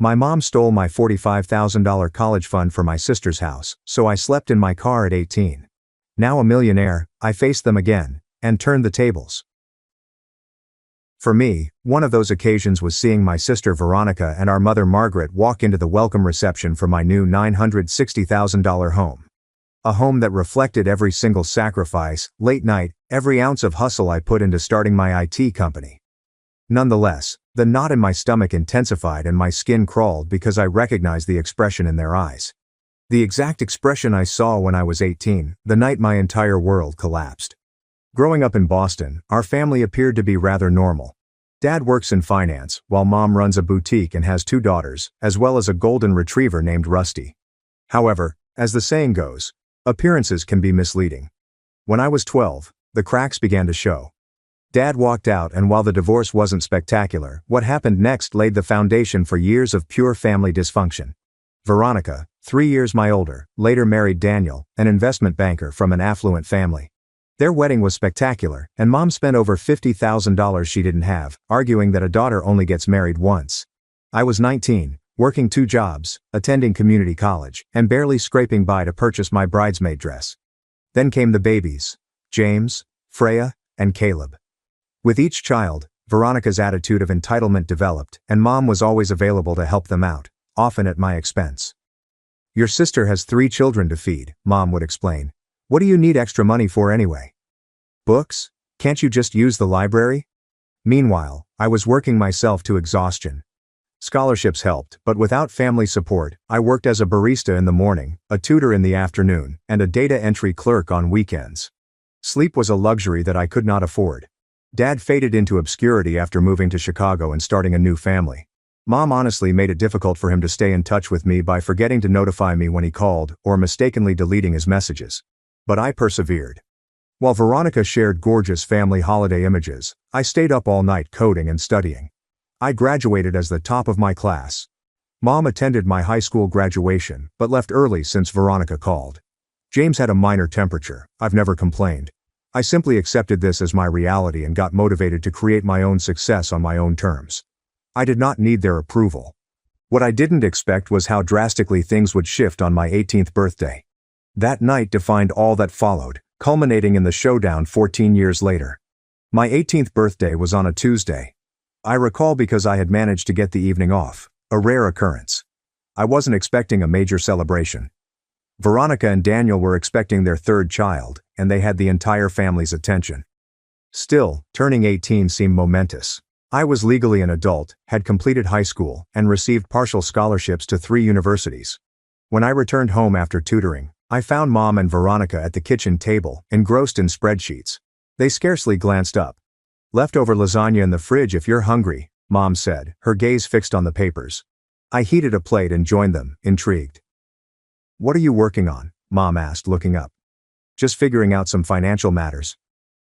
My mom stole my $45,000 college fund for my sister's house, so I slept in my car at 18. Now a millionaire, I faced them again, and turned the tables. For me, one of those occasions was seeing my sister Veronica and our mother Margaret walk into the welcome reception for my new $960,000 home. A home that reflected every single sacrifice, late night, every ounce of hustle I put into starting my IT company. Nonetheless, the knot in my stomach intensified and my skin crawled because I recognized the expression in their eyes. The exact expression I saw when I was 18, the night my entire world collapsed. Growing up in Boston, our family appeared to be rather normal. Dad works in finance, while Mom runs a boutique and has 2 daughters, as well as a golden retriever named Rusty. However, as the saying goes, appearances can be misleading. When I was 12, the cracks began to show. Dad walked out, and while the divorce wasn't spectacular, what happened next laid the foundation for years of pure family dysfunction. Veronica, 3 years my older, later married Daniel, an investment banker from an affluent family. Their wedding was spectacular, and Mom spent over $50,000 she didn't have, arguing that a daughter only gets married once. I was 19, working 2 jobs, attending community college, and barely scraping by to purchase my bridesmaid dress. Then came the babies, James, Freya, and Caleb. With each child, Veronica's attitude of entitlement developed, and Mom was always available to help them out, often at my expense. "Your sister has 3 children to feed," Mom would explain. "What do you need extra money for anyway? Books? Can't you just use the library?" Meanwhile, I was working myself to exhaustion. Scholarships helped, but without family support, I worked as a barista in the morning, a tutor in the afternoon, and a data entry clerk on weekends. Sleep was a luxury that I could not afford. Dad faded into obscurity after moving to Chicago and starting a new family. Mom honestly made it difficult for him to stay in touch with me by forgetting to notify me when he called, or mistakenly deleting his messages. But I persevered. While Veronica shared gorgeous family holiday images, I stayed up all night coding and studying. I graduated as the top of my class. Mom attended my high school graduation, but left early since Veronica called. James had a minor temperature. I've never complained. I simply accepted this as my reality and got motivated to create my own success on my own terms. I did not need their approval. What I didn't expect was how drastically things would shift on my 18th birthday. That night defined all that followed, culminating in the showdown 14 years later. My 18th birthday was on a Tuesday. I recall because I had managed to get the evening off, a rare occurrence. I wasn't expecting a major celebration. Veronica and Daniel were expecting their 3rd child, and they had the entire family's attention. Still, turning 18 seemed momentous. I was legally an adult, had completed high school, and received partial scholarships to 3 universities. When I returned home after tutoring, I found Mom and Veronica at the kitchen table, engrossed in spreadsheets. They scarcely glanced up. "Leftover lasagna in the fridge if you're hungry," Mom said, her gaze fixed on the papers. I heated a plate and joined them, intrigued. "What are you working on?" Mom asked, looking up. "Just figuring out some financial matters.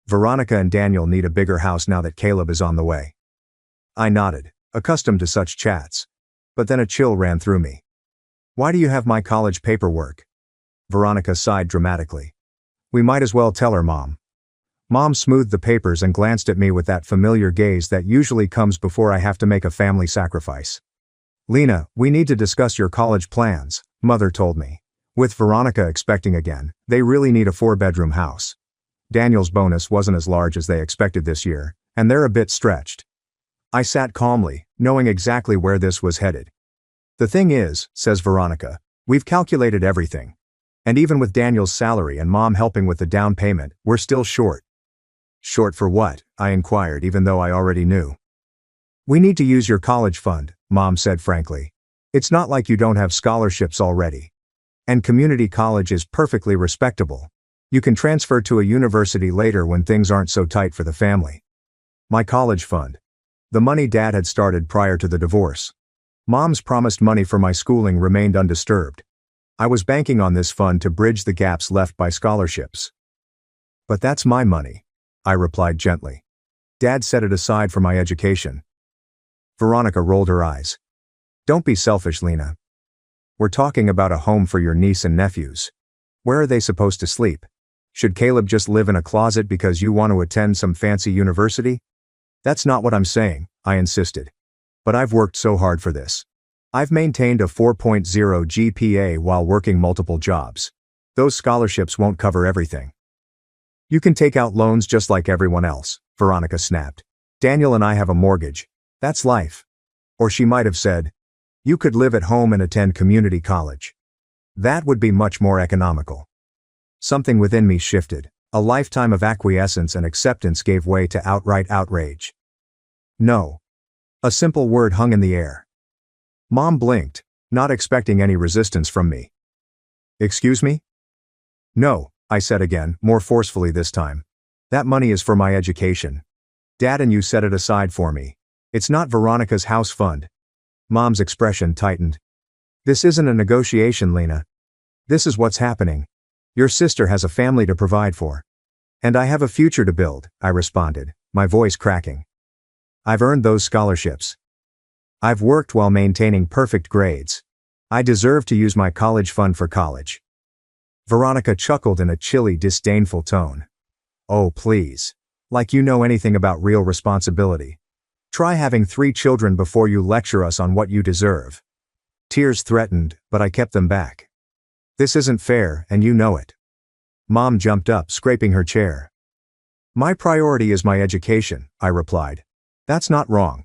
Veronica and Daniel need a bigger house now that Caleb is on the way." I nodded, accustomed to such chats. But then a chill ran through me. "Why do you have my college paperwork?" Veronica sighed dramatically. "We might as well tell her, Mom." Mom smoothed the papers and glanced at me with that familiar gaze that usually comes before I have to make a family sacrifice. "Lena, we need to discuss your college plans," Mother told me. With Veronica expecting again, they really need a 4-bedroom house. Daniel's bonus wasn't as large as they expected this year, and they're a bit stretched. I sat calmly, knowing exactly where this was headed. "The thing is," says Veronica, "we've calculated everything. And even with Daniel's salary and Mom helping with the down payment, we're still short." "Short for what?" I inquired, even though I already knew. "We need to use your college fund," Mom said frankly. "It's not like you don't have scholarships already. And community college is perfectly respectable. You can transfer to a university later when things aren't so tight for the family." My college fund. The money Dad had started prior to the divorce. Mom's promised money for my schooling remained undisturbed. I was banking on this fund to bridge the gaps left by scholarships. "But that's my money," I replied gently. "Dad set it aside for my education." Veronica rolled her eyes. "Don't be selfish, Lena. We're talking about a home for your niece and nephews. Where are they supposed to sleep? Should Caleb just live in a closet because you want to attend some fancy university?" "That's not what I'm saying," I insisted. "But I've worked so hard for this. I've maintained a 4.0 GPA while working multiple jobs. Those scholarships won't cover everything. You can take out loans just like everyone else, Veronica snapped. Daniel and I have a mortgage. That's life. Or she might have said, you could live at home and attend community college. That would be much more economical. Something within me shifted. A lifetime of acquiescence and acceptance gave way to outright outrage. No. A simple word hung in the air. Mom blinked, not expecting any resistance from me. Excuse me? No, I said again, more forcefully this time. That money is for my education. Dad and you set it aside for me. It's not Veronica's house fund. Mom's expression tightened. This isn't a negotiation, Lena. This is what's happening. Your sister has a family to provide for. And I have a future to build, I responded, my voice cracking. I've earned those scholarships. I've worked while maintaining perfect grades. I deserve to use my college fund for college. Veronica chuckled in a chilly, disdainful tone. Oh, please. Like you know anything about real responsibility. Try having 3 children before you lecture us on what you deserve. Tears threatened, but I kept them back. This isn't fair, and you know it. Mom jumped up, scraping her chair. My priority is my education, I replied. That's not wrong.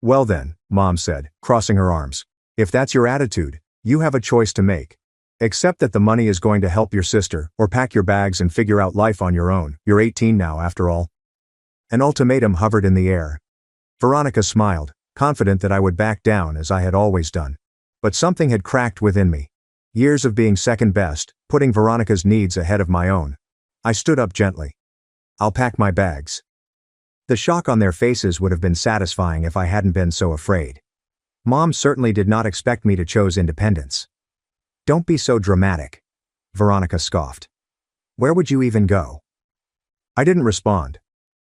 Well then, Mom said, crossing her arms. If that's your attitude, you have a choice to make. Accept that the money is going to help your sister, or pack your bags and figure out life on your own. You're 18 now, after all. An ultimatum hovered in the air. Veronica smiled, confident that I would back down as I had always done. But something had cracked within me. Years of being second best, putting Veronica's needs ahead of my own. I stood up gently. I'll pack my bags. The shock on their faces would have been satisfying if I hadn't been so afraid. Mom certainly did not expect me to choose independence. Don't be so dramatic, Veronica scoffed. Where would you even go? I didn't respond.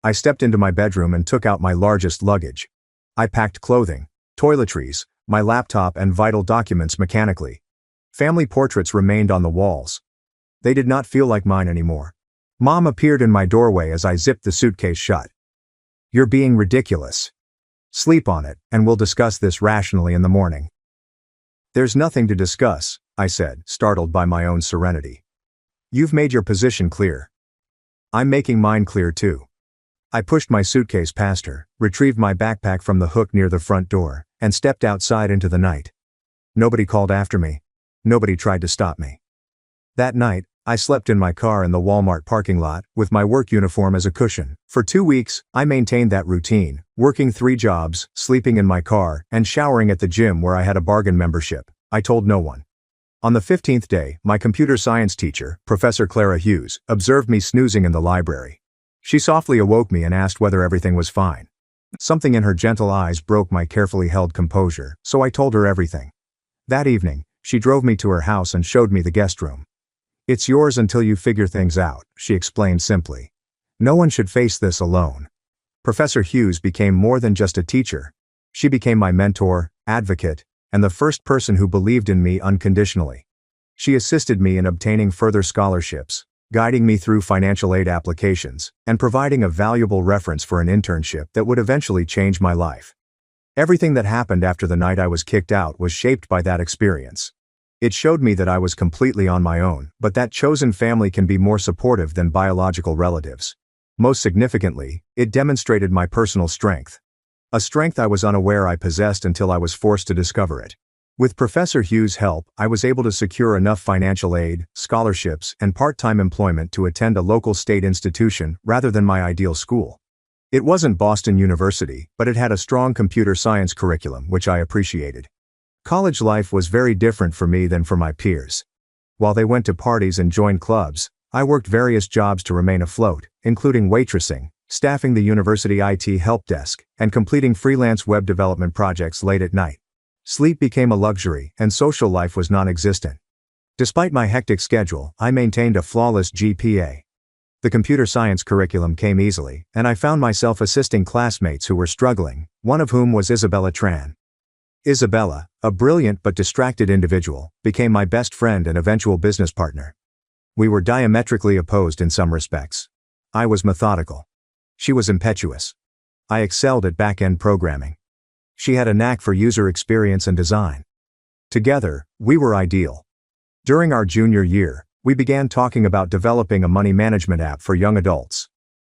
I stepped into my bedroom and took out my largest luggage. I packed clothing, toiletries, my laptop and vital documents mechanically. Family portraits remained on the walls. They did not feel like mine anymore. Mom appeared in my doorway as I zipped the suitcase shut. You're being ridiculous. Sleep on it, and we'll discuss this rationally in the morning. There's nothing to discuss, I said, startled by my own serenity. You've made your position clear. I'm making mine clear too. I pushed my suitcase past her, retrieved my backpack from the hook near the front door, and stepped outside into the night. Nobody called after me. Nobody tried to stop me. That night, I slept in my car in the Walmart parking lot, with my work uniform as a cushion. For 2 weeks, I maintained that routine, working 3 jobs, sleeping in my car, and showering at the gym where I had a bargain membership. I told no one. On the 15th day, my computer science teacher, Professor Clara Hughes, observed me snoozing in the library. She softly awoke me and asked whether everything was fine. Something in her gentle eyes broke my carefully held composure, so I told her everything. That evening, she drove me to her house and showed me the guest room. It's yours until you figure things out, she explained simply. No one should face this alone. Professor Hughes became more than just a teacher. She became my mentor, advocate, and the first person who believed in me unconditionally. She assisted me in obtaining further scholarships, guiding me through financial aid applications, and providing a valuable reference for an internship that would eventually change my life. Everything that happened after the night I was kicked out was shaped by that experience. It showed me that I was completely on my own, but that chosen family can be more supportive than biological relatives. Most significantly, it demonstrated my personal strength. A strength I was unaware I possessed until I was forced to discover it. With Professor Hughes' help, I was able to secure enough financial aid, scholarships, and part-time employment to attend a local state institution rather than my ideal school. It wasn't Boston University, but it had a strong computer science curriculum, which I appreciated. College life was very different for me than for my peers. While they went to parties and joined clubs, I worked various jobs to remain afloat, including waitressing, staffing the university IT help desk, and completing freelance web development projects late at night. Sleep became a luxury, and social life was non-existent. Despite my hectic schedule, I maintained a flawless GPA. The computer science curriculum came easily, and I found myself assisting classmates who were struggling, one of whom was Isabella Tran. Isabella, a brilliant but distracted individual, became my best friend and eventual business partner. We were diametrically opposed in some respects. I was methodical. She was impetuous. I excelled at back-end programming. She had a knack for user experience and design. Together, we were ideal. During our junior year, we began talking about developing a money management app for young adults.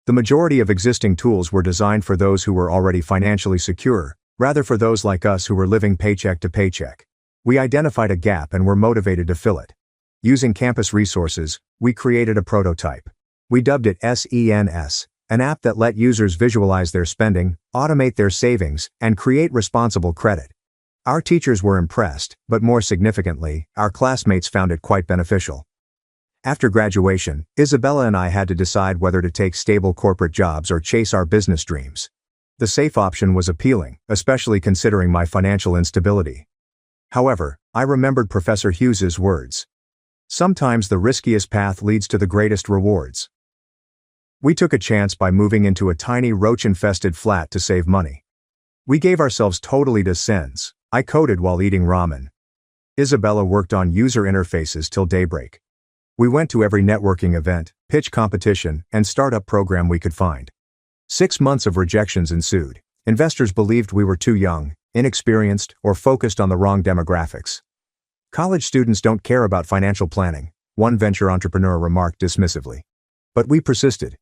The majority of existing tools were designed for those who were already financially secure, rather for those like us who were living paycheck to paycheck. We identified a gap and were motivated to fill it. Using campus resources, we created a prototype. We dubbed it SENS, an app that let users visualize their spending, automate their savings, and create responsible credit. Our teachers were impressed, but more significantly, our classmates found it quite beneficial. After graduation, Isabella and I had to decide whether to take stable corporate jobs or chase our business dreams. The safe option was appealing, especially considering my financial instability. However, I remembered Professor Hughes's words. Sometimes the riskiest path leads to the greatest rewards. We took a chance by moving into a tiny roach-infested flat to save money. We gave ourselves totally to SENS. I coded while eating ramen. Isabella worked on user interfaces till daybreak. We went to every networking event, pitch competition, and startup program we could find. 6 months of rejections ensued. Investors believed we were too young, inexperienced, or focused on the wrong demographics. College students don't care about financial planning, one venture entrepreneur remarked dismissively. But we persisted.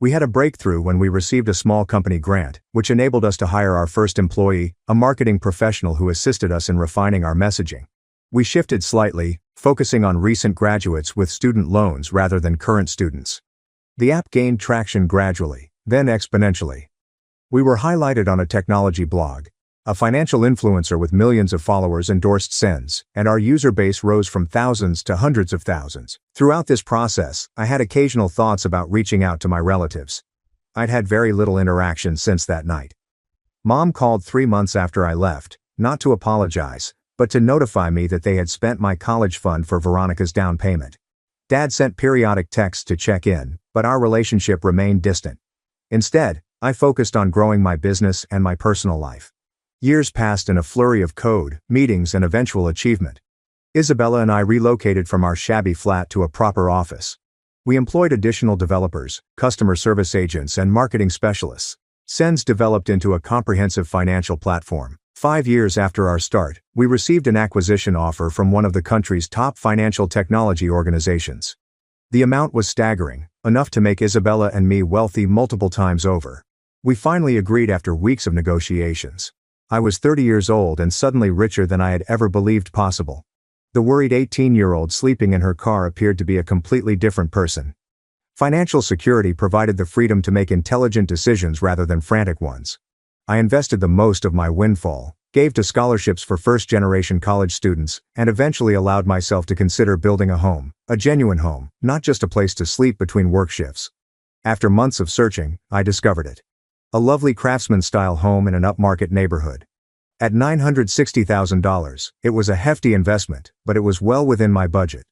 We had a breakthrough when we received a small company grant, which enabled us to hire our first employee, a marketing professional who assisted us in refining our messaging. We shifted slightly, focusing on recent graduates with student loans rather than current students. The app gained traction gradually, then exponentially. We were highlighted on a technology blog. A financial influencer with millions of followers endorsed SENS, and our user base rose from thousands to hundreds of thousands. Throughout this process, I had occasional thoughts about reaching out to my relatives. I'd had very little interaction since that night. Mom called 3 months after I left, not to apologize, but to notify me that they had spent my college fund for Veronica's down payment. Dad sent periodic texts to check in, but our relationship remained distant. Instead, I focused on growing my business and my personal life. Years passed in a flurry of code, meetings, and eventual achievement. Isabella and I relocated from our shabby flat to a proper office. We employed additional developers, customer service agents, and marketing specialists. SENS developed into a comprehensive financial platform. 5 years after our start, we received an acquisition offer from one of the country's top financial technology organizations. The amount was staggering, enough to make Isabella and me wealthy multiple times over. We finally agreed after weeks of negotiations. I was 30 years old and suddenly richer than I had ever believed possible. The worried 18-year-old sleeping in her car appeared to be a completely different person. Financial security provided the freedom to make intelligent decisions rather than frantic ones. I invested the most of my windfall, gave to scholarships for first-generation college students, and eventually allowed myself to consider building a home, a genuine home, not just a place to sleep between work shifts. After months of searching, I discovered it. A lovely craftsman-style home in an upmarket neighborhood. At $960,000, it was a hefty investment, but it was well within my budget.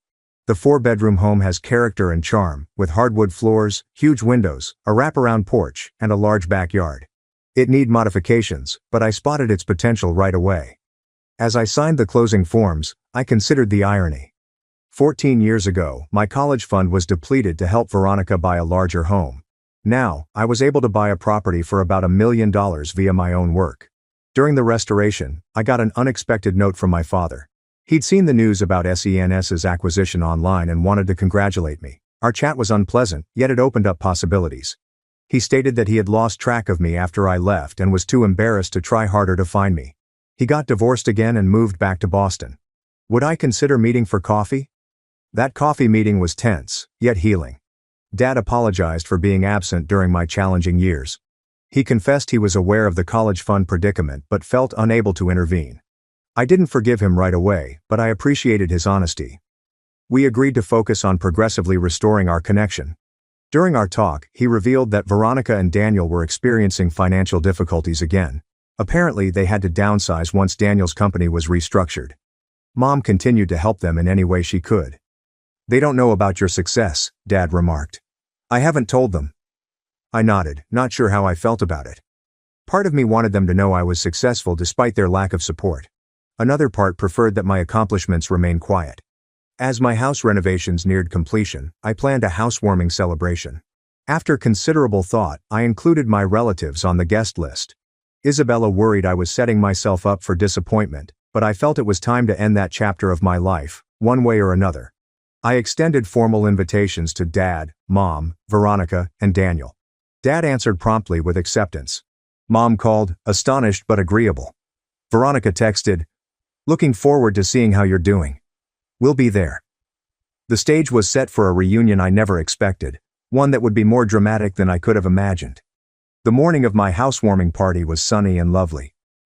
The 4-bedroom home has character and charm, with hardwood floors, huge windows, a wraparound porch, and a large backyard. It needed modifications, but I spotted its potential right away. As I signed the closing forms, I considered the irony. 14 years ago, my college fund was depleted to help Veronica buy a larger home. Now, I was able to buy a property for about $1 million via my own work. During the restoration, I got an unexpected note from my father. He'd seen the news about SENS's acquisition online and wanted to congratulate me. Our chat was unpleasant, yet it opened up possibilities. He stated that he had lost track of me after I left and was too embarrassed to try harder to find me. He got divorced again and moved back to Boston. Would I consider meeting for coffee? That coffee meeting was tense, yet healing. Dad apologized for being absent during my challenging years. He confessed he was aware of the college fund predicament but felt unable to intervene. I didn't forgive him right away, but I appreciated his honesty. We agreed to focus on progressively restoring our connection. During our talk, he revealed that Veronica and Daniel were experiencing financial difficulties again. Apparently, they had to downsize once Daniel's company was restructured. Mom continued to help them in any way she could. "They don't know about your success," Dad remarked. "I haven't told them." I nodded, not sure how I felt about it. Part of me wanted them to know I was successful despite their lack of support. Another part preferred that my accomplishments remain quiet. As my house renovations neared completion, I planned a housewarming celebration. After considerable thought, I included my relatives on the guest list. Isabella worried I was setting myself up for disappointment, but I felt it was time to end that chapter of my life, one way or another. I extended formal invitations to Dad, Mom, Veronica, and Daniel. Dad answered promptly with acceptance. Mom called, astonished but agreeable. Veronica texted, "Looking forward to seeing how you're doing. We'll be there." The stage was set for a reunion I never expected, one that would be more dramatic than I could have imagined. The morning of my housewarming party was sunny and lovely.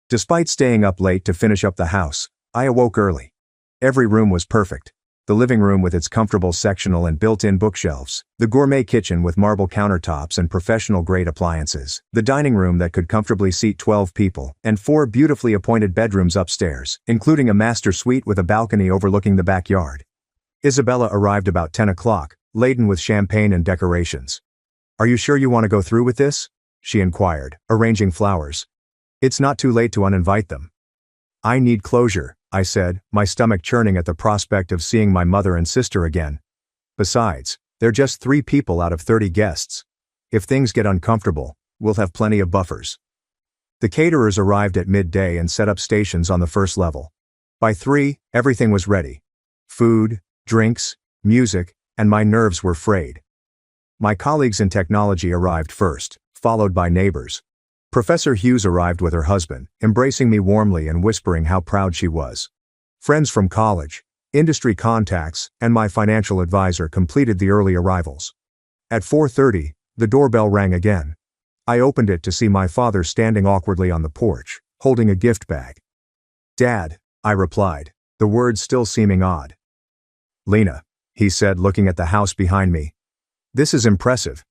Despite staying up late to finish up the house, I awoke early. Every room was perfect. The living room with its comfortable sectional and built-in bookshelves, the gourmet kitchen with marble countertops and professional-grade appliances, the dining room that could comfortably seat 12 people, and 4 beautifully appointed bedrooms upstairs, including a master suite with a balcony overlooking the backyard. Isabella arrived about 10 o'clock, laden with champagne and decorations. "Are you sure you want to go through with this?" she inquired, arranging flowers. "It's not too late to uninvite them." "I need closure," I said, my stomach churning at the prospect of seeing my mother and sister again. "Besides, they're just 3 people out of 30 guests. If things get uncomfortable, we'll have plenty of buffers." The caterers arrived at midday and set up stations on the first level. By 3, everything was ready. Food, drinks, music, and my nerves were frayed. My colleagues in technology arrived first, followed by neighbors. Professor Hughes arrived with her husband, embracing me warmly and whispering how proud she was. Friends from college, industry contacts, and my financial advisor completed the early arrivals. At 4:30, the doorbell rang again. I opened it to see my father standing awkwardly on the porch, holding a gift bag. "Dad," I replied, the words still seeming odd. "Lena," he said, looking at the house behind me. "This is impressive."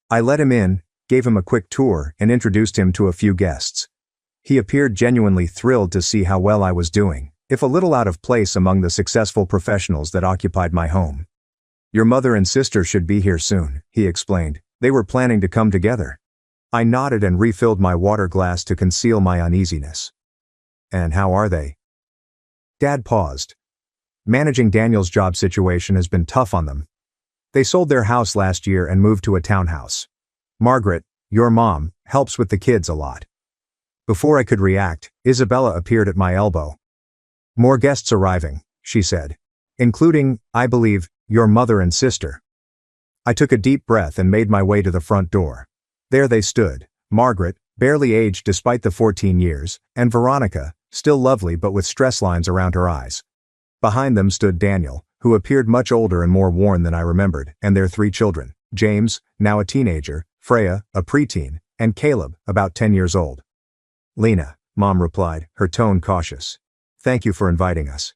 I let him in, gave him a quick tour, and introduced him to a few guests. He appeared genuinely thrilled to see how well I was doing, if a little out of place among the successful professionals that occupied my home. "Your mother and sister should be here soon," he explained. "They were planning to come together." I nodded and refilled my water glass to conceal my uneasiness. "And how are they?" Dad paused. "Managing Daniel's job situation has been tough on them. They sold their house last year and moved to a townhouse. Margaret, your mom, helps with the kids a lot." Before I could react, Isabella appeared at my elbow. "More guests arriving," she said. "Including, I believe, your mother and sister." I took a deep breath and made my way to the front door. There they stood, Margaret, barely aged despite the 14 years, and Veronica, still lovely but with stress lines around her eyes. Behind them stood Daniel, who appeared much older and more worn than I remembered, and their 3 children, James, now a teenager, Freya, a preteen, and Caleb, about 10 years old. "Lena," Mom replied, her tone cautious. "Thank you for inviting us."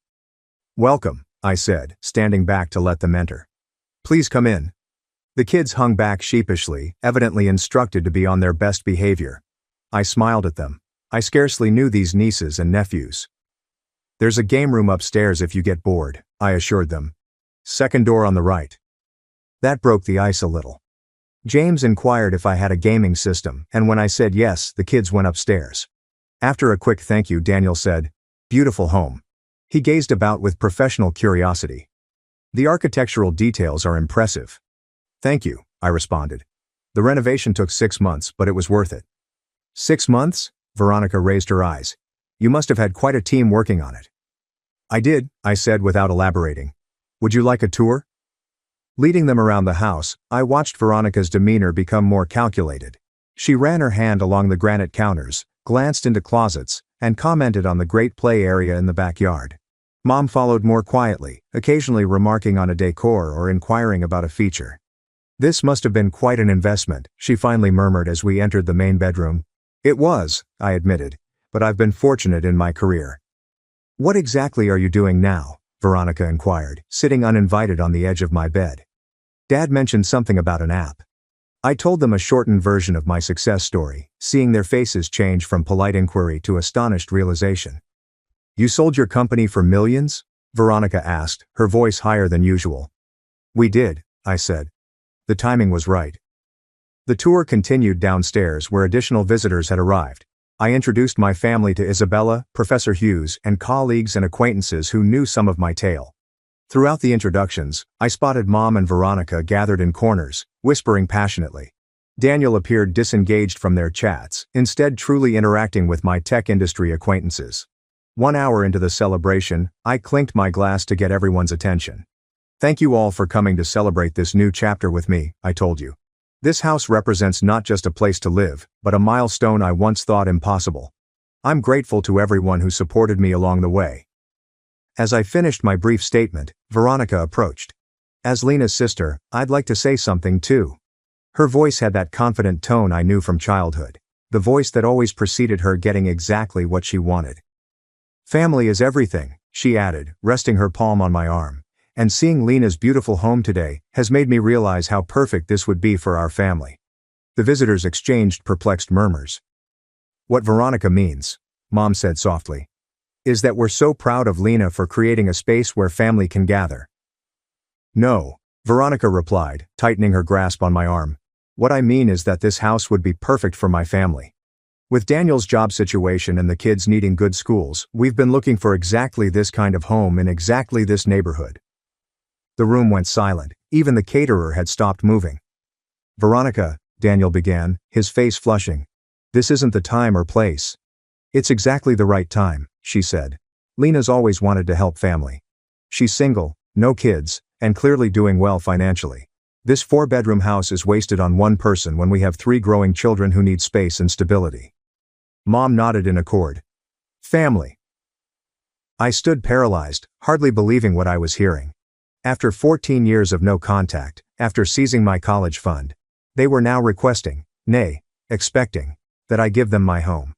"Welcome," I said, standing back to let them enter. "Please come in." The kids hung back sheepishly, evidently instructed to be on their best behavior. I smiled at them. I scarcely knew these nieces and nephews. "There's a game room upstairs if you get bored," I assured them. "Second door on the right." That broke the ice a little. James inquired if I had a gaming system, and when I said yes, the kids went upstairs. After a quick thank you, Daniel said, "Beautiful home." He gazed about with professional curiosity. "The architectural details are impressive." "Thank you," I responded. "The renovation took 6 months, but it was worth it." "6 months?" Veronica raised her eyes. "You must have had quite a team working on it." "I did," I said without elaborating. "Would you like a tour?" Leading them around the house, I watched Veronica's demeanor become more calculated. She ran her hand along the granite counters, glanced into closets, and commented on the great play area in the backyard. Mom followed more quietly, occasionally remarking on a decor or inquiring about a feature. "This must have been quite an investment," she finally murmured as we entered the main bedroom. "It was," I admitted, "but I've been fortunate in my career." "What exactly are you doing now?" Veronica inquired, sitting uninvited on the edge of my bed. Dad mentioned something about an app. I told them a shortened version of my success story, seeing their faces change from polite inquiry to astonished realization. "You sold your company for millions?" Veronica asked, her voice higher than usual. "We did," I said. "The timing was right." The tour continued downstairs where additional visitors had arrived. I introduced my family to Isabella, Professor Hughes, and colleagues and acquaintances who knew some of my tale. Throughout the introductions, I spotted Mom and Veronica gathered in corners, whispering passionately. Daniel appeared disengaged from their chats, instead truly interacting with my tech industry acquaintances. 1 hour into the celebration, I clinked my glass to get everyone's attention. Thank you all for coming to celebrate this new chapter with me, I told you. This house represents not just a place to live, but a milestone I once thought impossible. I'm grateful to everyone who supported me along the way. As I finished my brief statement, Veronica approached. As Lena's sister, I'd like to say something too. Her voice had that confident tone I knew from childhood, the voice that always preceded her getting exactly what she wanted. Family is everything, she added, resting her palm on my arm, and seeing Lena's beautiful home today has made me realize how perfect this would be for our family. The visitors exchanged perplexed murmurs. What Veronica means, Mom said softly, is that we're so proud of Lena for creating a space where family can gather. No, Veronica replied, tightening her grasp on my arm. What I mean is that this house would be perfect for my family. With Daniel's job situation and the kids needing good schools, we've been looking for exactly this kind of home in exactly this neighborhood. The room went silent. Even the caterer had stopped moving. Veronica, Daniel began, his face flushing. This isn't the time or place. It's exactly the right time, she said. Lena's always wanted to help family. She's single, no kids, and clearly doing well financially. This 4-bedroom house is wasted on one person when we have 3 growing children who need space and stability. Mom nodded in accord. Family. I stood paralyzed, hardly believing what I was hearing. After 14 years of no contact, after seizing my college fund, they were now requesting, nay, expecting, that I give them my home.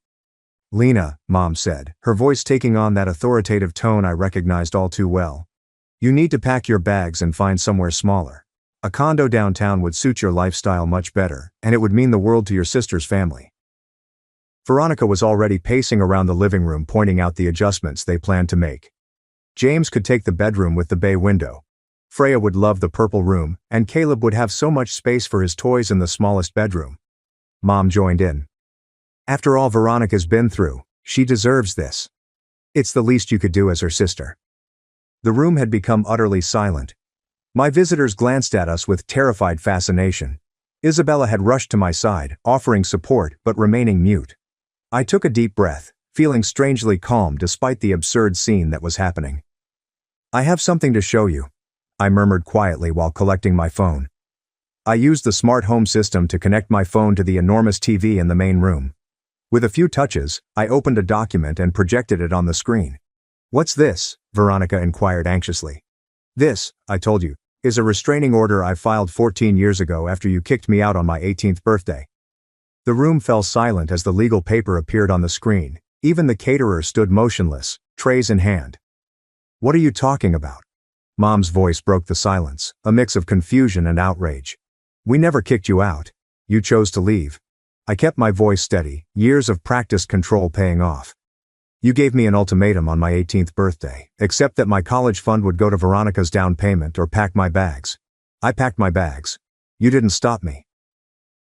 Lena, Mom said, her voice taking on that authoritative tone I recognized all too well. You need to pack your bags and find somewhere smaller. A condo downtown would suit your lifestyle much better, and it would mean the world to your sister's family. Veronica was already pacing around the living room pointing out the adjustments they planned to make. James could take the bedroom with the bay window. Freya would love the purple room, and Caleb would have so much space for his toys in the smallest bedroom. Mom joined in. After all Veronica's been through, she deserves this. It's the least you could do as her sister. The room had become utterly silent. My visitors glanced at us with terrified fascination. Isabella had rushed to my side, offering support but remaining mute. I took a deep breath, feeling strangely calm despite the absurd scene that was happening. I have something to show you, I murmured quietly while collecting my phone. I used the smart home system to connect my phone to the enormous TV in the main room. With a few touches, I opened a document and projected it on the screen. What's this? Veronica inquired anxiously. This, I told you, is a restraining order I filed 14 years ago after you kicked me out on my 18th birthday. The room fell silent as the legal paper appeared on the screen. Even the caterer stood motionless, trays in hand. What are you talking about? Mom's voice broke the silence, a mix of confusion and outrage. We never kicked you out. You chose to leave. I kept my voice steady, years of practiced control paying off. You gave me an ultimatum on my 18th birthday, except that my college fund would go to Veronica's down payment or pack my bags. I packed my bags. You didn't stop me.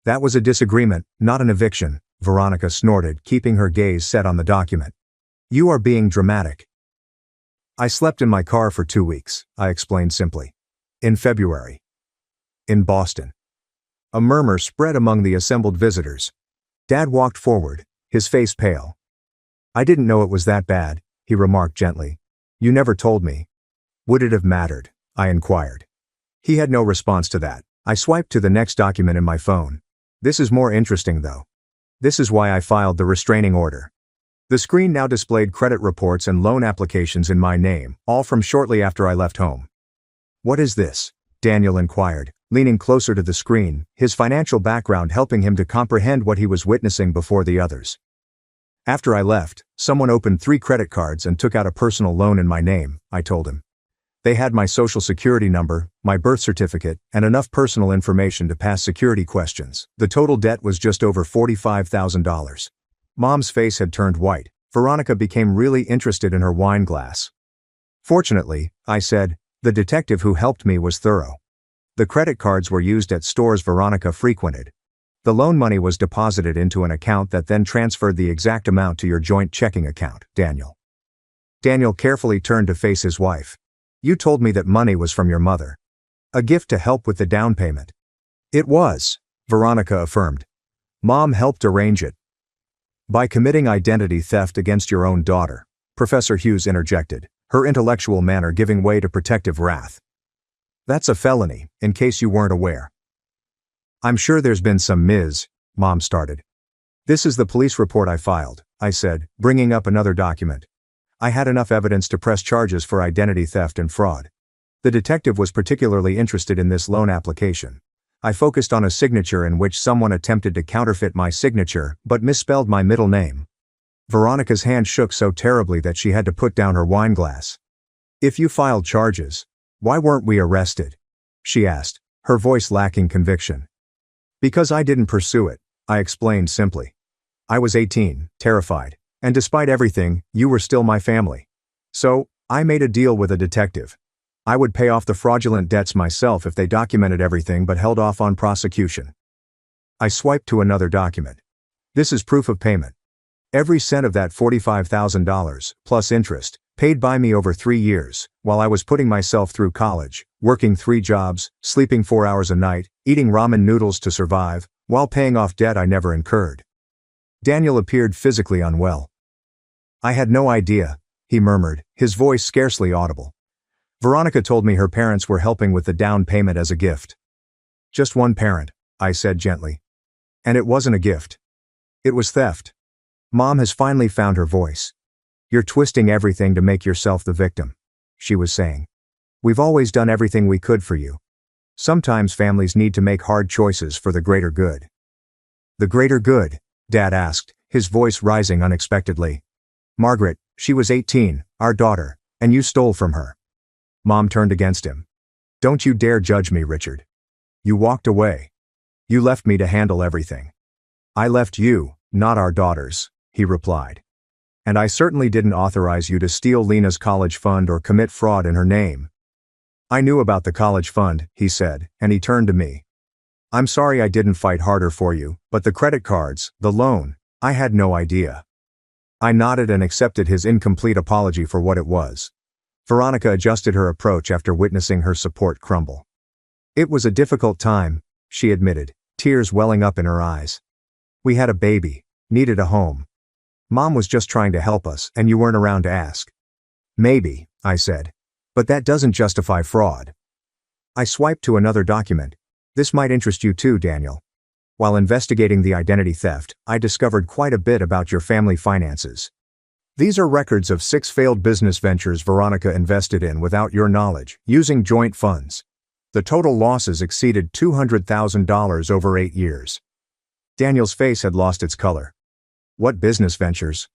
That was a disagreement, not an eviction, Veronica snorted, keeping her gaze set on the document. You are being dramatic. I slept in my car for 2 weeks, I explained simply. In February. In Boston. A murmur spread among the assembled visitors. Dad walked forward, his face pale. I didn't know it was that bad, he remarked gently. You never told me. Would it have mattered? I inquired. He had no response to that. I swiped to the next document in my phone. This is more interesting though. This is why I filed the restraining order. The screen now displayed credit reports and loan applications in my name, all from shortly after I left home. What is this? Daniel inquired, leaning closer to the screen, his financial background helping him to comprehend what he was witnessing before the others. After I left, someone opened 3 credit cards and took out a personal loan in my name, I told him. They had my social security number, my birth certificate, and enough personal information to pass security questions. The total debt was just over $45,000. Mom's face had turned white. Veronica became really interested in her wine glass. Fortunately, I said, the detective who helped me was thorough. The credit cards were used at stores Veronica frequented. The loan money was deposited into an account that then transferred the exact amount to your joint checking account, Daniel. Daniel carefully turned to face his wife. You told me that money was from your mother. A gift to help with the down payment. It was, Veronica affirmed. Mom helped arrange it. By committing identity theft against your own daughter, Professor Hughes interjected, her intellectual manner giving way to protective wrath. That's a felony, in case you weren't aware. I'm sure there's been some Mom started. This is the police report I filed, I said, bringing up another document. I had enough evidence to press charges for identity theft and fraud. The detective was particularly interested in this loan application. I focused on a signature in which someone attempted to counterfeit my signature but misspelled my middle name. Veronica's hand shook so terribly that she had to put down her wine glass. If you filed charges, why weren't we arrested? She asked, her voice lacking conviction. Because I didn't pursue it, I explained simply. I was 18, terrified, and despite everything, you were still my family. So, I made a deal with a detective. I would pay off the fraudulent debts myself if they documented everything but held off on prosecution. I swiped to another document. This is proof of payment. Every cent of that $45,000, plus interest, paid by me over 3 years, while I was putting myself through college, working 3 jobs, sleeping 4 hours a night, eating ramen noodles to survive, while paying off debt I never incurred. Daniel appeared physically unwell. I had no idea, he murmured, his voice scarcely audible. Veronica told me her parents were helping with the down payment as a gift. Just one parent, I said gently. And it wasn't a gift. It was theft. Mom has finally found her voice. You're twisting everything to make yourself the victim, she was saying. We've always done everything we could for you. Sometimes families need to make hard choices for the greater good. The greater good? Dad asked, his voice rising unexpectedly. Margaret, she was 18, our daughter, and you stole from her. Mom turned against him. Don't you dare judge me, Richard. You walked away. You left me to handle everything. I left you, not our daughters, he replied. And I certainly didn't authorize you to steal Lena's college fund or commit fraud in her name. I knew about the college fund, he said, and he turned to me. I'm sorry I didn't fight harder for you, but the credit cards, the loan, I had no idea. I nodded and accepted his incomplete apology for what it was. Veronica adjusted her approach after witnessing her support crumble. It was a difficult time, she admitted, tears welling up in her eyes. We had a baby, needed a home. Mom was just trying to help us, and you weren't around to ask. Maybe, I said. But that doesn't justify fraud. I swiped to another document. This might interest you too, Daniel. While investigating the identity theft, I discovered quite a bit about your family finances. These are records of 6 failed business ventures Veronica invested in without your knowledge, using joint funds. The total losses exceeded $200,000 over 8 years. Daniel's face had lost its color. What business ventures?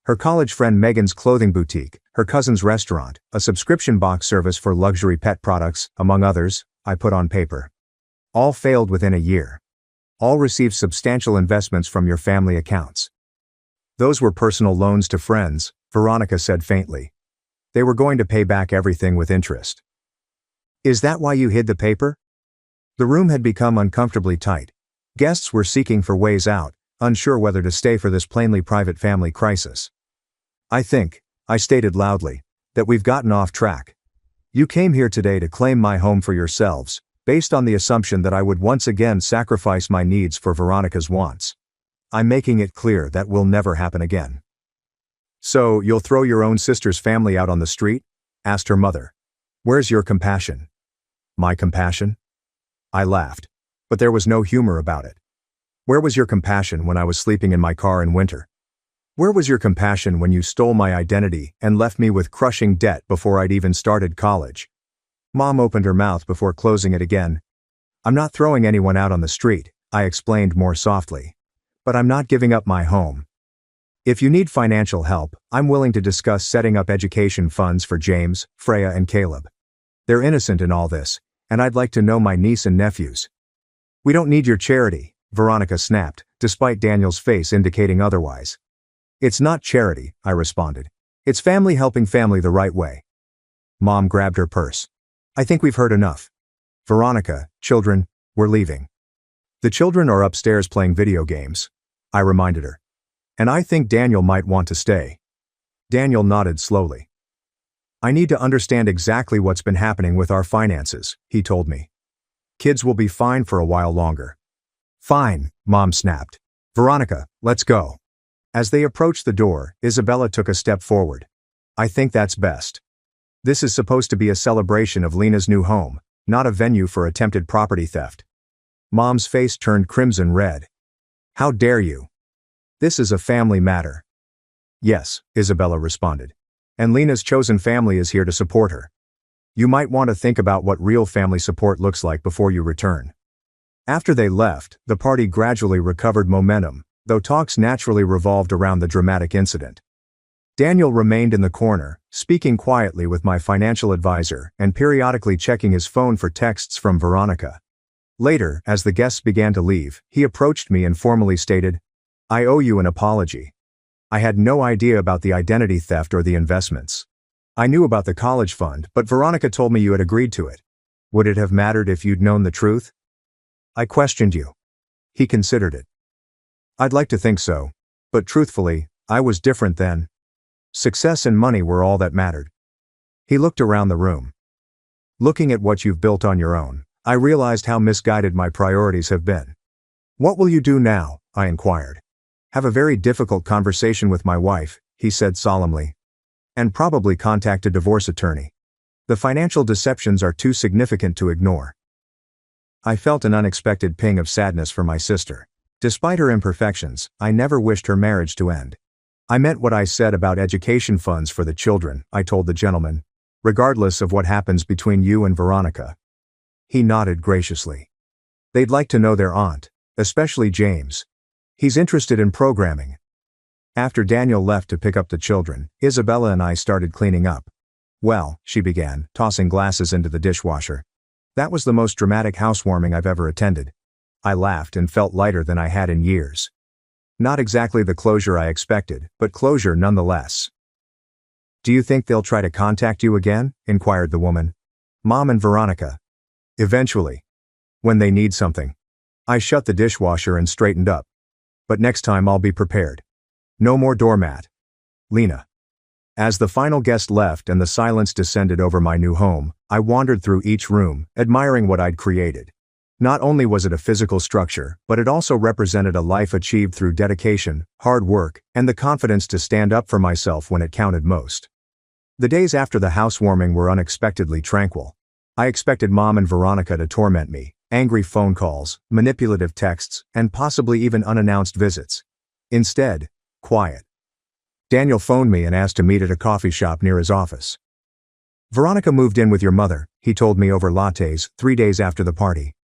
Her college friend Megan's clothing boutique, her cousin's restaurant, a subscription box service for luxury pet products, among others, I put on paper. All failed within a year. All received substantial investments from your family accounts. Those were personal loans to friends, Veronica said faintly. They were going to pay back everything with interest. Is that why you hid the paper? The room had become uncomfortably tight. Guests were seeking for ways out, unsure whether to stay for this plainly private family crisis. I think, I stated loudly, that we've gotten off track. You came here today to claim my home for yourselves, based on the assumption that I would once again sacrifice my needs for Veronica's wants. I'm making it clear that will never happen again. So, you'll throw your own sister's family out on the street? Asked her mother. Where's your compassion? My compassion? I laughed. But there was no humor about it. Where was your compassion when I was sleeping in my car in winter? Where was your compassion when you stole my identity and left me with crushing debt before I'd even started college? Mom opened her mouth before closing it again. I'm not throwing anyone out on the street, I explained more softly. But I'm not giving up my home. If you need financial help, I'm willing to discuss setting up education funds for James, Freya, and Caleb. They're innocent in all this, and I'd like to know my niece and nephews. We don't need your charity, Veronica snapped, despite Daniel's face indicating otherwise. It's not charity, I responded. It's family helping family the right way. Mom grabbed her purse. I think we've heard enough. Veronica, children, we're leaving. The children are upstairs playing video games, I reminded her. And I think Daniel might want to stay. Daniel nodded slowly. I need to understand exactly what's been happening with our finances, he told me. Kids will be fine for a while longer. Fine, Mom snapped. Veronica, let's go. As they approached the door, Isabella took a step forward. I think that's best. This is supposed to be a celebration of Lena's new home, not a venue for attempted property theft. Mom's face turned crimson red. How dare you? This is a family matter. Yes, Isabella responded. And Lena's chosen family is here to support her. You might want to think about what real family support looks like before you return. After they left, the party gradually recovered momentum, though talks naturally revolved around the dramatic incident. Daniel remained in the corner, speaking quietly with my financial advisor and periodically checking his phone for texts from Veronica. Later, as the guests began to leave, he approached me and formally stated, I owe you an apology. I had no idea about the identity theft or the investments. I knew about the college fund, but Veronica told me you had agreed to it. Would it have mattered if you'd known the truth? I questioned you. He considered it. I'd like to think so, but truthfully, I was different then. Success and money were all that mattered. He looked around the room. Looking at what you've built on your own, I realized how misguided my priorities have been. What will you do now? I inquired. Have a very difficult conversation with my wife, he said solemnly. And probably contact a divorce attorney. The financial deceptions are too significant to ignore. I felt an unexpected ping of sadness for my sister. Despite her imperfections, I never wished her marriage to end. I meant what I said about education funds for the children, I told the gentleman, regardless of what happens between you and Veronica. He nodded graciously. They'd like to know their aunt, especially James. He's interested in programming. After Daniel left to pick up the children, Isabella and I started cleaning up. Well, she began, tossing glasses into the dishwasher. That was the most dramatic housewarming I've ever attended. I laughed and felt lighter than I had in years. Not exactly the closure I expected, but closure nonetheless. Do you think they'll try to contact you again? Inquired the woman. Mom and Veronica. Eventually. When they need something. I shut the dishwasher and straightened up. But next time I'll be prepared. No more doormat. Lena. As the final guest left and the silence descended over my new home, I wandered through each room, admiring what I'd created. Not only was it a physical structure, but it also represented a life achieved through dedication, hard work, and the confidence to stand up for myself when it counted most. The days after the housewarming were unexpectedly tranquil. I expected Mom and Veronica to torment me, angry phone calls, manipulative texts, and possibly even unannounced visits. Instead, quiet. Daniel phoned me and asked to meet at a coffee shop near his office. Veronica moved in with your mother, he told me over lattes, 3 days after the party.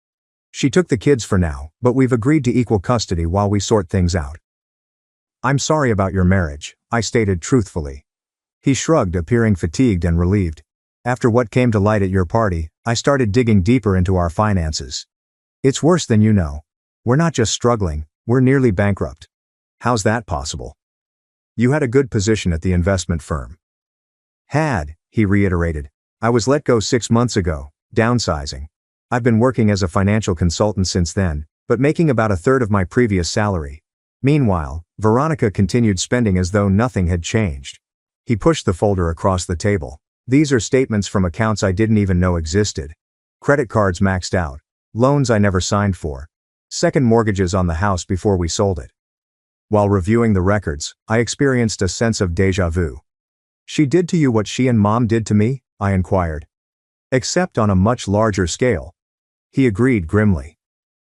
She took the kids for now, but we've agreed to equal custody while we sort things out. I'm sorry about your marriage, I stated truthfully. He shrugged, appearing fatigued and relieved. After what came to light at your party, I started digging deeper into our finances. It's worse than you know. We're not just struggling, we're nearly bankrupt. How's that possible? You had a good position at the investment firm. Had, he reiterated. I was let go 6 months ago, downsizing. I've been working as a financial consultant since then, but making about a third of my previous salary. Meanwhile, Veronica continued spending as though nothing had changed. He pushed the folder across the table. These are statements from accounts I didn't even know existed. Credit cards maxed out. Loans I never signed for. Second mortgages on the house before we sold it. While reviewing the records, I experienced a sense of déjà vu. She did to you what she and Mom did to me? I inquired. Except on a much larger scale. He agreed grimly.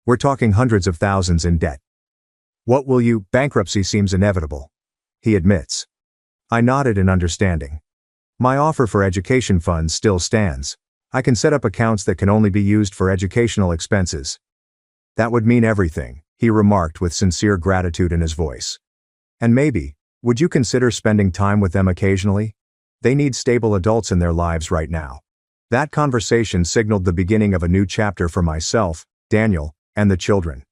We're talking hundreds of thousands in debt. What will you? Bankruptcy seems inevitable. He admits. I nodded in understanding. My offer for education funds still stands. I can set up accounts that can only be used for educational expenses. That would mean everything, he remarked with sincere gratitude in his voice. And maybe, would you consider spending time with them occasionally? They need stable adults in their lives right now. That conversation signaled the beginning of a new chapter for myself, Daniel, and the children.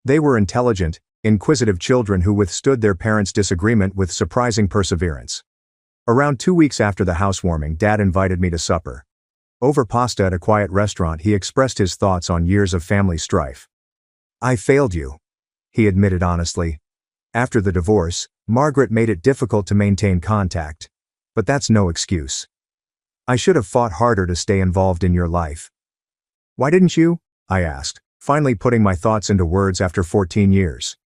They were intelligent, inquisitive children who withstood their parents' disagreement with surprising perseverance. Around 2 weeks after the housewarming, Dad invited me to supper. Over pasta at a quiet restaurant, he expressed his thoughts on years of family strife. I failed you, he admitted honestly. After the divorce, Margaret made it difficult to maintain contact. But that's no excuse. I should have fought harder to stay involved in your life. Why didn't you? I asked, finally putting my thoughts into words after 14 years.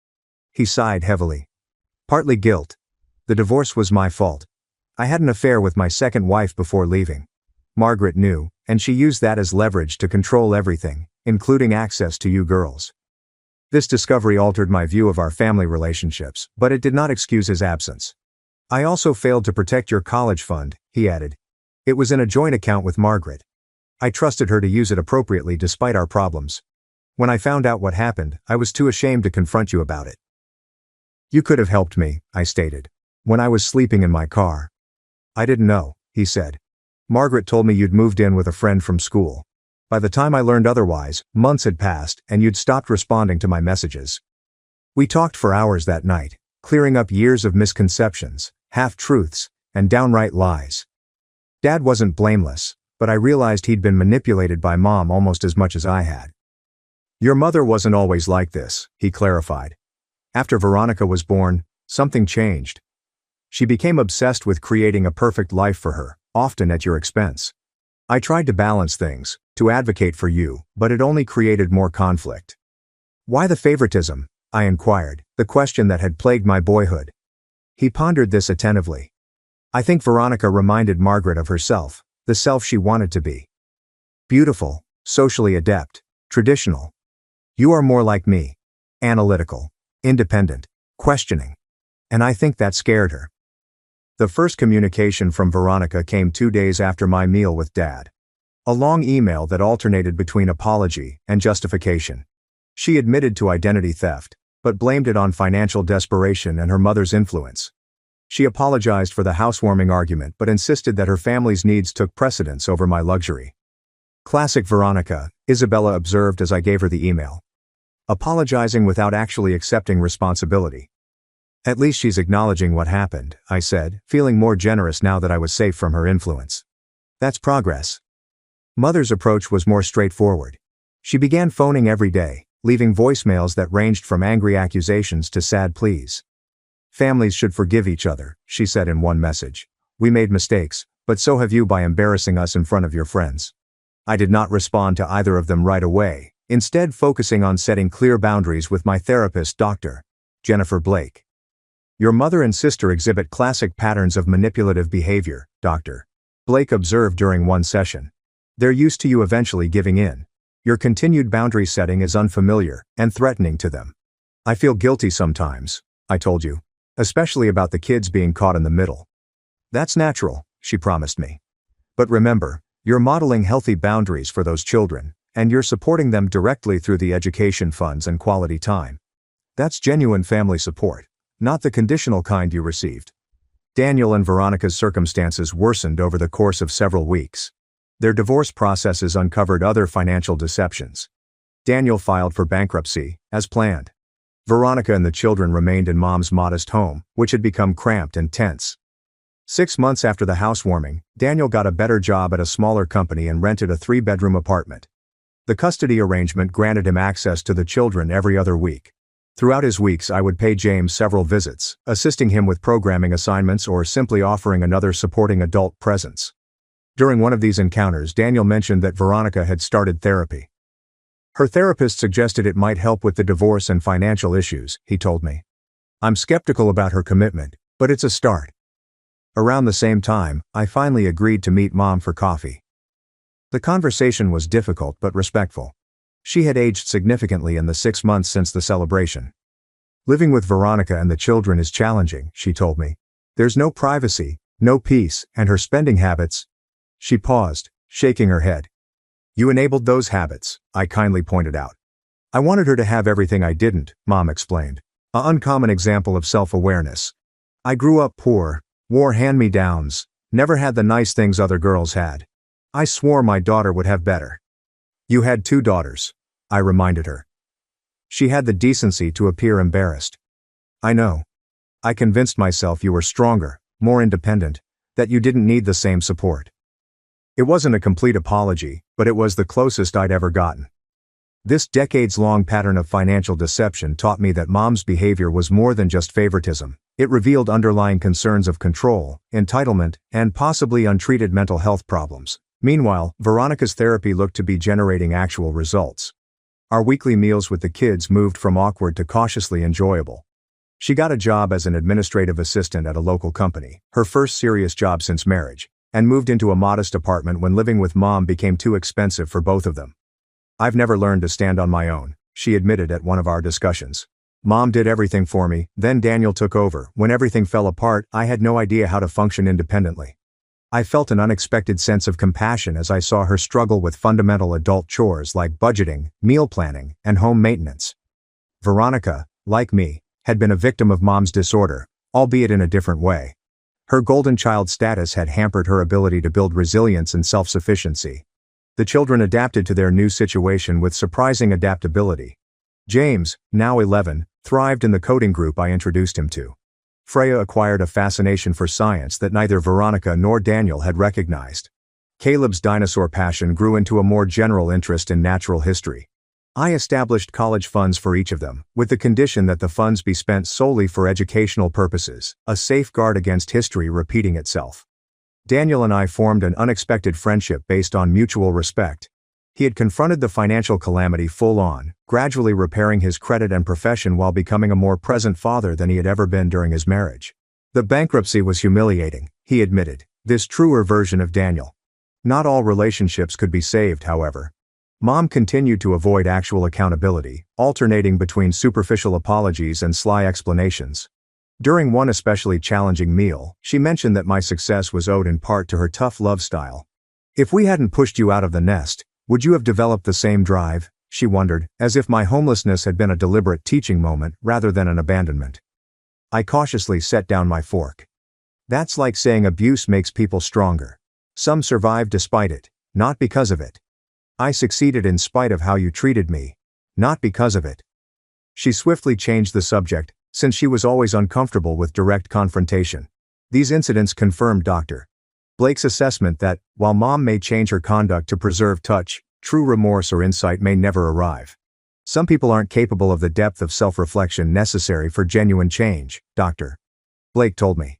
He sighed heavily. Partly guilt. The divorce was my fault. I had an affair with my second wife before leaving. Margaret knew, and she used that as leverage to control everything, including access to you girls. This discovery altered my view of our family relationships, but it did not excuse his absence. I also failed to protect your college fund, he added. It was in a joint account with Margaret. I trusted her to use it appropriately despite our problems. When I found out what happened, I was too ashamed to confront you about it. You could have helped me, I stated. When I was sleeping in my car. I didn't know, he said. Margaret told me you'd moved in with a friend from school. By the time I learned otherwise, months had passed and you'd stopped responding to my messages. We talked for hours that night, clearing up years of misconceptions, half-truths, and downright lies. Dad wasn't blameless, but I realized he'd been manipulated by Mom almost as much as I had. Your mother wasn't always like this, he clarified. After Veronica was born, something changed. She became obsessed with creating a perfect life for her, often at your expense. I tried to balance things, to advocate for you, but it only created more conflict. Why the favoritism? I inquired, the question that had plagued my boyhood. He pondered this attentively. I think Veronica reminded Margaret of herself, the self she wanted to be. Beautiful, socially adept, traditional. You are more like me. Analytical, independent, questioning. And I think that scared her. The first communication from Veronica came 2 days after my meal with Dad. A long email that alternated between apology and justification. She admitted to identity theft, but blamed it on financial desperation and her mother's influence. She apologized for the housewarming argument but insisted that her family's needs took precedence over my luxury. Classic Veronica, Isabella observed as I gave her the email. Apologizing without actually accepting responsibility. At least she's acknowledging what happened, I said, feeling more generous now that I was safe from her influence. That's progress. Mother's approach was more straightforward. She began phoning every day, leaving voicemails that ranged from angry accusations to sad pleas. Families should forgive each other, she said in one message. We made mistakes, but so have you by embarrassing us in front of your friends. I did not respond to either of them right away, instead focusing on setting clear boundaries with my therapist, Dr. Jennifer Blake. Your mother and sister exhibit classic patterns of manipulative behavior, Dr. Blake observed during one session. They're used to you eventually giving in. Your continued boundary setting is unfamiliar and threatening to them. I feel guilty sometimes, I told you, especially about the kids being caught in the middle. That's natural, she promised me. But remember, you're modeling healthy boundaries for those children, and you're supporting them directly through the education funds and quality time. That's genuine family support, not the conditional kind you received. Daniel and Veronica's circumstances worsened over the course of several weeks. Their divorce processes uncovered other financial deceptions. Daniel filed for bankruptcy, as planned. Veronica and the children remained in Mom's modest home, which had become cramped and tense. 6 months after the housewarming, Daniel got a better job at a smaller company and rented a 3-bedroom apartment. The custody arrangement granted him access to the children every other week. Throughout his weeks, I would pay James several visits, assisting him with programming assignments or simply offering another supporting adult presence. During one of these encounters, Daniel mentioned that Veronica had started therapy. Her therapist suggested it might help with the divorce and financial issues, he told me. I'm skeptical about her commitment, but it's a start. Around the same time, I finally agreed to meet Mom for coffee. The conversation was difficult but respectful. She had aged significantly in the 6 months since the celebration. Living with Veronica and the children is challenging, she told me. There's no privacy, no peace, and her spending habits. She paused, shaking her head. You enabled those habits, I kindly pointed out. I wanted her to have everything I didn't, Mom explained. An uncommon example of self-awareness. I grew up poor, wore hand-me-downs, never had the nice things other girls had. I swore my daughter would have better. You had 2 daughters, I reminded her. She had the decency to appear embarrassed. I know. I convinced myself you were stronger, more independent, that you didn't need the same support. It wasn't a complete apology, but it was the closest I'd ever gotten. This decades-long pattern of financial deception taught me that Mom's behavior was more than just favoritism. It revealed underlying concerns of control, entitlement, and possibly untreated mental health problems. Meanwhile, Veronica's therapy looked to be generating actual results. Our weekly meals with the kids moved from awkward to cautiously enjoyable. She got a job as an administrative assistant at a local company, her first serious job since marriage, and moved into a modest apartment when living with Mom became too expensive for both of them. "I've never learned to stand on my own," she admitted at one of our discussions. "Mom did everything for me, then Daniel took over. When everything fell apart, I had no idea how to function independently." I felt an unexpected sense of compassion as I saw her struggle with fundamental adult chores like budgeting, meal planning, and home maintenance. Veronica, like me, had been a victim of Mom's disorder, albeit in a different way. Her golden child status had hampered her ability to build resilience and self-sufficiency. The children adapted to their new situation with surprising adaptability. James, now 11, thrived in the coding group I introduced him to. Freya acquired a fascination for science that neither Veronica nor Daniel had recognized. Caleb's dinosaur passion grew into a more general interest in natural history. I established college funds for each of them, with the condition that the funds be spent solely for educational purposes, a safeguard against history repeating itself. Daniel and I formed an unexpected friendship based on mutual respect. He had confronted the financial calamity full-on, gradually repairing his credit and profession while becoming a more present father than he had ever been during his marriage. The bankruptcy was humiliating, he admitted, this truer version of Daniel. Not all relationships could be saved, however. Mom continued to avoid actual accountability, alternating between superficial apologies and sly explanations. During one especially challenging meal, she mentioned that my success was owed in part to her tough love style. "If we hadn't pushed you out of the nest, would you have developed the same drive?" she wondered, as if my homelessness had been a deliberate teaching moment rather than an abandonment. I cautiously set down my fork. "That's like saying abuse makes people stronger. Some survive despite it, not because of it. I succeeded in spite of how you treated me, not because of it." She swiftly changed the subject, since she was always uncomfortable with direct confrontation. These incidents confirmed Dr. Blake's assessment that, while Mom may change her conduct to preserve touch, true remorse or insight may never arrive. "Some people aren't capable of the depth of self-reflection necessary for genuine change," Dr. Blake told me.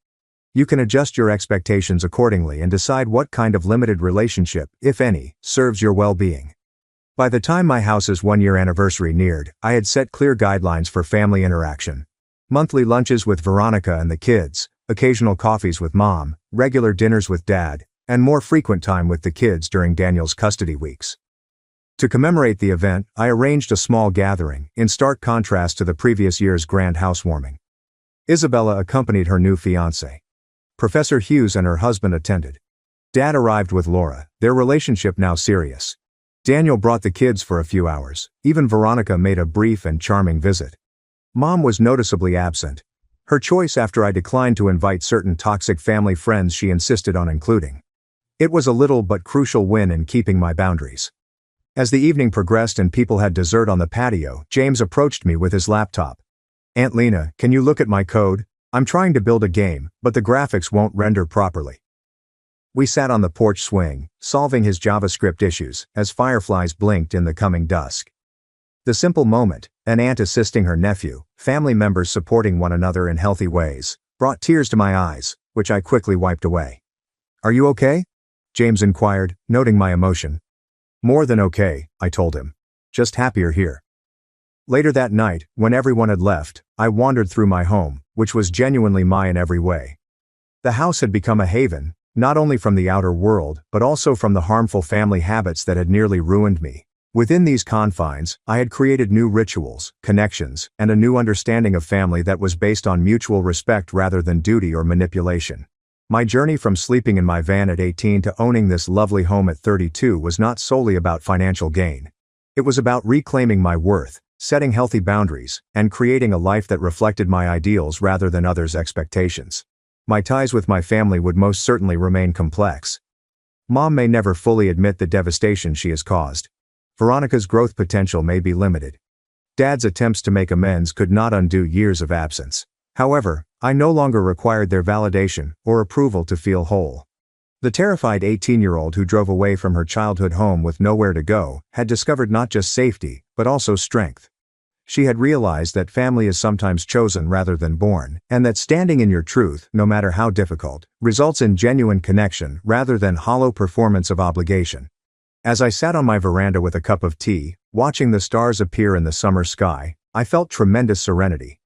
"You can adjust your expectations accordingly and decide what kind of limited relationship, if any, serves your well-being." By the time my house's one-year anniversary neared, I had set clear guidelines for family interaction. Monthly lunches with Veronica and the kids, occasional coffees with Mom, regular dinners with Dad, and more frequent time with the kids during Daniel's custody weeks. To commemorate the event, I arranged a small gathering, in stark contrast to the previous year's grand housewarming. Isabella accompanied her new fiancé. Professor Hughes and her husband attended. Dad arrived with Laura, their relationship now serious. Daniel brought the kids for a few hours. Even Veronica made a brief and charming visit. Mom was noticeably absent. Her choice after I declined to invite certain toxic family friends she insisted on including. It was a little but crucial win in keeping my boundaries. As the evening progressed and people had dessert on the patio, James approached me with his laptop. "Aunt Lena, can you look at my code? I'm trying to build a game, but the graphics won't render properly." We sat on the porch swing, solving his JavaScript issues, as fireflies blinked in the coming dusk. The simple moment, an aunt assisting her nephew, family members supporting one another in healthy ways, brought tears to my eyes, which I quickly wiped away. "Are you okay?" James inquired, noting my emotion. "More than okay," I told him. "Just happier here." Later that night, when everyone had left, I wandered through my home, which was genuinely mine in every way. The house had become a haven, not only from the outer world, but also from the harmful family habits that had nearly ruined me. Within these confines, I had created new rituals, connections, and a new understanding of family that was based on mutual respect rather than duty or manipulation. My journey from sleeping in my van at 18 to owning this lovely home at 32 was not solely about financial gain. It was about reclaiming my worth, setting healthy boundaries, and creating a life that reflected my ideals rather than others' expectations. My ties with my family would most certainly remain complex. Mom may never fully admit the devastation she has caused. Veronica's growth potential may be limited. Dad's attempts to make amends could not undo years of absence. However, I no longer required their validation or approval to feel whole. The terrified 18-year-old who drove away from her childhood home with nowhere to go had discovered not just safety, but also strength. She had realized that family is sometimes chosen rather than born, and that standing in your truth, no matter how difficult, results in genuine connection rather than hollow performance of obligation. As I sat on my veranda with a cup of tea, watching the stars appear in the summer sky, I felt tremendous serenity.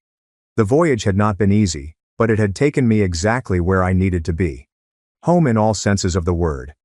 The voyage had not been easy, but it had taken me exactly where I needed to be. Home in all senses of the word.